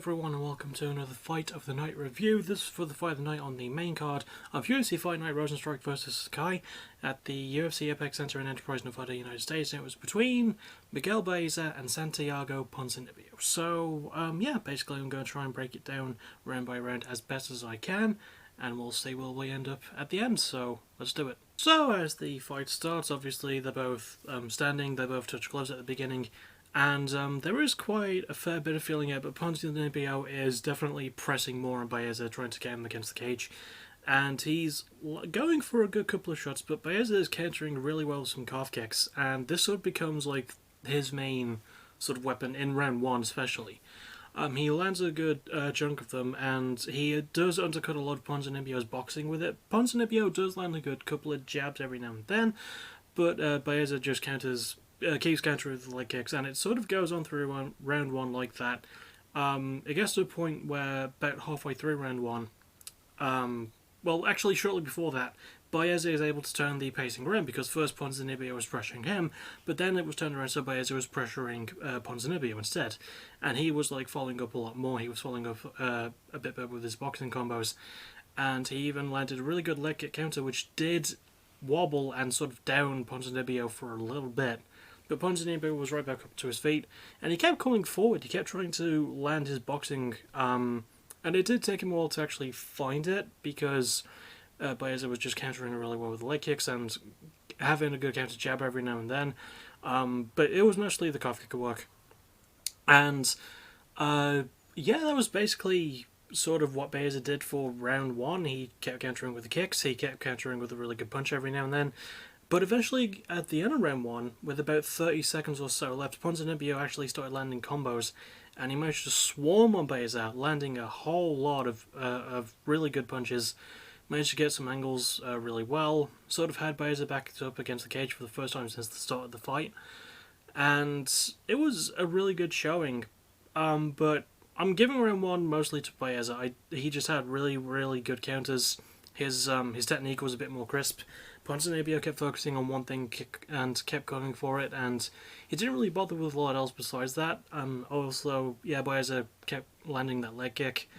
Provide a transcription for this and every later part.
everyone and welcome to another Fight of the Night review. This is for the Fight of the Night on the main card of UFC Fight Night Rosenstruck vs Sakai at the UFC Apex Center in Enterprise, Nevada, United States. And it was between Miguel Baeza and Santiago Ponzinibbio. So, yeah, basically I'm going to try and break it down round by round as best as I can, and we'll see where we end up at the end, so let's do it. So, as the fight starts, obviously they're both standing, they both touch gloves at the beginning. And there is quite a fair bit of feeling here, but Ponzinibbio is definitely pressing more on Baeza, trying to get him against the cage. And he's going for a good couple of shots, but Baeza is countering really well with some calf kicks. And this sort of becomes like his main sort of weapon in round one especially. He lands a good chunk of them, and he does undercut a lot of Ponzinibbio's boxing with it. Ponzinibbio does land a good couple of jabs every now and then, but Baeza just keeps countering with the leg kicks, and it sort of goes on through round one like that. It gets to a point where about halfway through round one, well, actually shortly before that, Baeza is able to turn the pacing around, because first Ponzinibbio was pressuring him, but then it was turned around so Baeza was pressuring Ponzinibbio instead, and he was like following up a lot more. He was following up a bit better with his boxing combos, and he even landed a really good leg kick counter, which did wobble and sort of down Ponzinibbio for a little bit. But Ponzinibbio was right back up to his feet, and he kept coming forward. He kept trying to land his boxing, and it did take him a while to actually find it, because Baeza was just countering really well with the leg kicks and having a good counter jab every now and then. But it was mostly the calf kick work. And yeah, that was basically sort of what Baeza did for round one. He kept countering with the kicks, he kept countering with a really good punch every now and then. But eventually, at the end of round one, with about 30 seconds or so left, Ponzinibbio actually started landing combos, and he managed to swarm on Baeza, landing a whole lot of really good punches. Managed to get some angles really well, sort of had Baeza backed up against the cage for the first time since the start of the fight. And it was a really good showing, but I'm giving round one mostly to Baeza. He just had really, really good counters. His technique was a bit more crisp. Ponzinibbio kept focusing on one thing and kept going for it, and he didn't really bother with a lot else besides that. Also, yeah, Baeza kept landing that leg kick,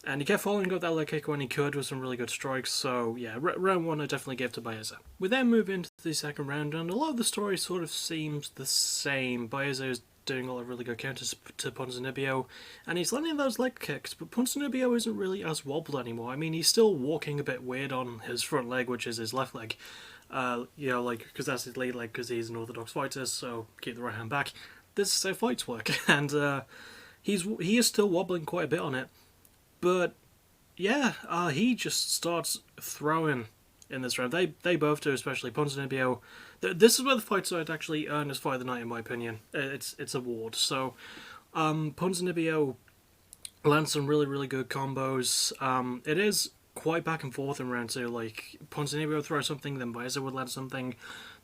and he kept following up that leg kick when he could with some really good strikes. So yeah, round one I definitely gave to Baeza. We then move into the second round, and a lot of the story sort of seems the same. Baeza is doing a lot of really good counters to Ponzinibbio, and he's landing those leg kicks, but Ponzinibbio isn't really as wobbled anymore. I mean, he's still walking a bit weird on his front leg, which is his left leg, you know, like, because that's his lead leg, because he's an orthodox fighter, so keep the right hand back. This is how fights work, and he is still wobbling quite a bit on it, but yeah, he just starts throwing in this round. They both do, especially Ponzinibbio. This is where the fight side actually earned his Fight of the Night, in my opinion. It's award. So, Ponzinibbio lands some really, really good combos. It is quite back and forth in round two. Like, Ponzinibbio would throw something, then Baeza would land something.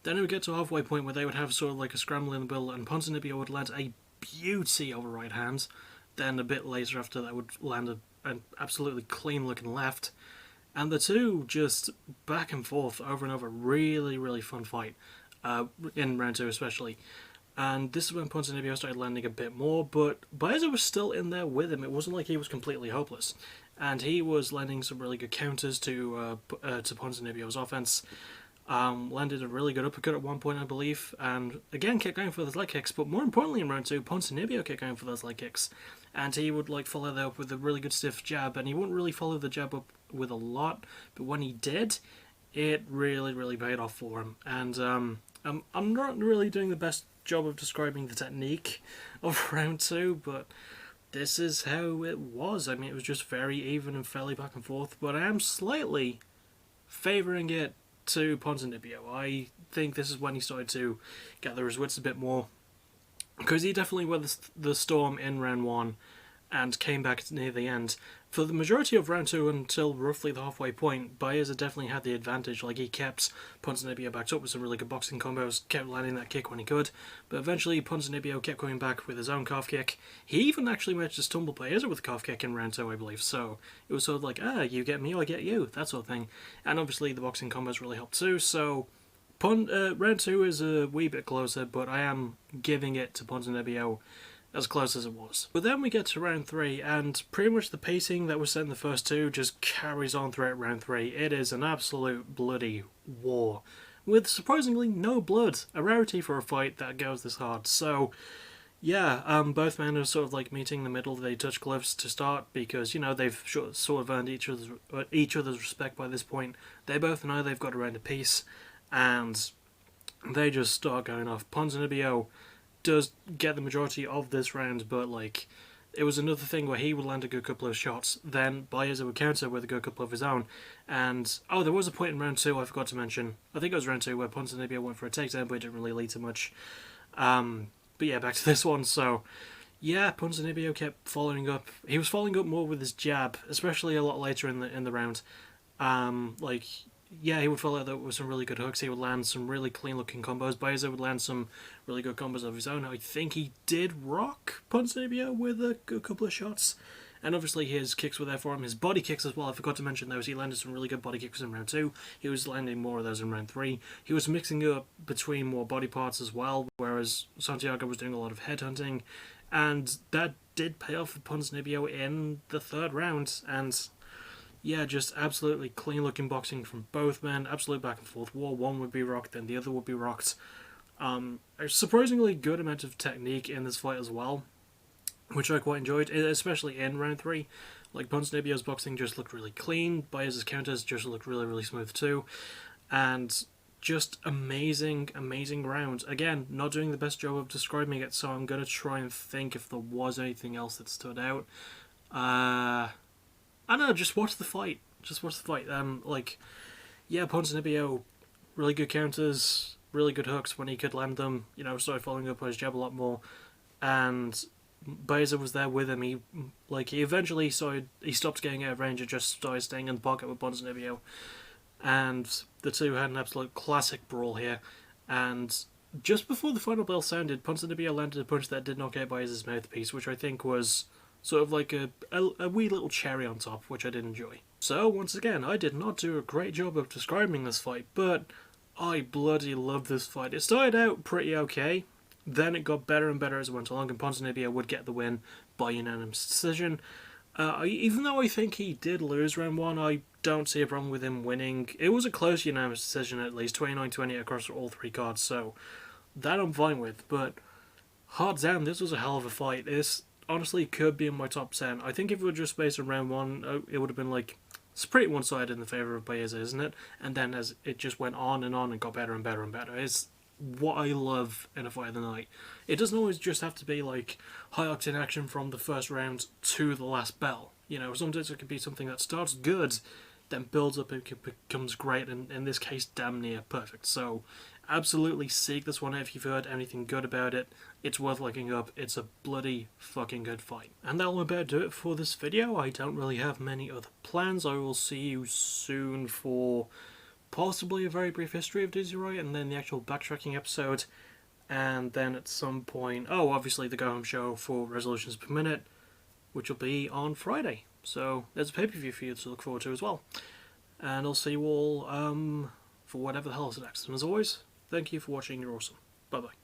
Then it would get to a halfway point where they would have sort of like a scramble in the middle, and Ponzinibbio would land a beauty over right hand. Then a bit later after that would land an absolutely clean looking left. And the two just back and forth over and over. Really, really fun fight. In round two especially. And this is when Ponzinibbio started landing a bit more, but Baeza was still in there with him. It wasn't like he was completely hopeless. And he was landing some really good counters to Ponzinibbio's offense. Landed a really good uppercut at one point, I believe. And again, kept going for those leg kicks. But more importantly in round two, Ponzinibbio kept going for those leg kicks. And he would like follow that up with a really good stiff jab. And he wouldn't really follow the jab up with a lot, but when he did, it really, really paid off for him. And I'm not really doing the best job of describing the technique of round two, but this is how it was. I mean, it was just very even and fairly back and forth, but I am slightly favouring it to Ponzinibbio. I think this is when he started to gather his wits a bit more, because he definitely weathered the storm in round one and came back near the end. For the majority of round two until roughly the halfway point, Baeza definitely had the advantage. Like, he kept Ponzinibbio backed up with some really good boxing combos, kept landing that kick when he could, but eventually Ponzinibbio kept coming back with his own calf kick. He even actually managed to stumble Baeza with a calf kick in round two, I believe, so it was sort of like, you get me, I get you, that sort of thing. And obviously the boxing combos really helped too, so round two is a wee bit closer, but I am giving it to Ponzinibbio as close as it was. But then we get to round 3, and pretty much the pacing that was set in the first 2 just carries on throughout round 3. It is an absolute bloody war, with surprisingly no blood, a rarity for a fight that goes this hard. So yeah, both men are sort of like meeting in the middle. They touch gloves to start because, you know, they've sort of earned each other's respect by this point. They both know they've got a round apiece, and they just start going off. Ponzinibbio does get the majority of this round, but like, it was another thing where he would land a good couple of shots, then Baeza would counter with a good couple of his own. And oh, there was a point in round 2 I forgot to mention. I think it was round 2 where Ponzinibbio went for a takedown, but it didn't really lead to much. But yeah, back to this one. So yeah, Ponzinibbio kept following up. He was following up more with his jab, especially a lot later in the round. Like, yeah, he would follow that with some really good hooks. He would land some really clean-looking combos. Baeza would land some really good combos of his own. I think he did rock Ponzinibbio with a good couple of shots. And obviously his kicks were there for him. His body kicks as well, I forgot to mention those. He landed some really good body kicks in round 2. He was landing more of those in round 3. He was mixing up between more body parts as well, whereas Santiago was doing a lot of headhunting. And that did pay off for Ponzinibbio in the 3rd round. And yeah, just absolutely clean-looking boxing from both men. Absolute back-and-forth war. One would be rocked, then the other would be rocked. A surprisingly good amount of technique in this fight as well, which I quite enjoyed, especially in round 3. Like, Ponzinibbio's boxing just looked really clean. Baez's counters just looked really, really smooth too. And just amazing, amazing round. Again, not doing the best job of describing it, so I'm going to try and think if there was anything else that stood out. I don't know, just watch the fight. Just watch the fight. Like, yeah, Ponzinibbio, really good counters, really good hooks when he could land them. You know, started following up on his jab a lot more. And Baeza was there with him. He eventually stopped getting out of range and just started staying in the pocket with Ponzinibbio. And the two had an absolute classic brawl here. And just before the final bell sounded, Ponzinibbio landed a punch that did knock out Baeza's mouthpiece, which I think was sort of like a wee little cherry on top, which I did enjoy. So, once again, I did not do a great job of describing this fight, but I bloody loved this fight. It started out pretty okay, then it got better and better as it went along, and Ponzinibbio would get the win by unanimous decision. Even though I think he did lose round 1, I don't see a problem with him winning. It was a close unanimous decision, at least 29-20 across all 3 cards, so that I'm fine with. But hard down, this was a hell of a fight. This honestly could be in my top 10. I think if it were just based on round 1, it would have been like, it's pretty one-sided in the favour of Baeza, isn't it? And then as it just went on and got better and better and better. It's what I love in a fight of the night. It doesn't always just have to be like high-octane action from the first round to the last bell. You know, sometimes it could be something that starts good, then builds up and becomes great, and in this case, damn near perfect. So, absolutely seek this one out if you've heard anything good about it. It's worth looking up. It's a bloody fucking good fight. And that'll about do it for this video. I don't really have many other plans. I will see you soon for possibly a very brief history of Dizzy Roy, and then the actual backtracking episode, and then at some point, obviously the Go Home show for Resolutions Per Minute, which will be on Friday. So there's a pay-per-view for you to look forward to as well. And I'll see you all for whatever the hell is next. And as always, thank you for watching. You're awesome. Bye-bye.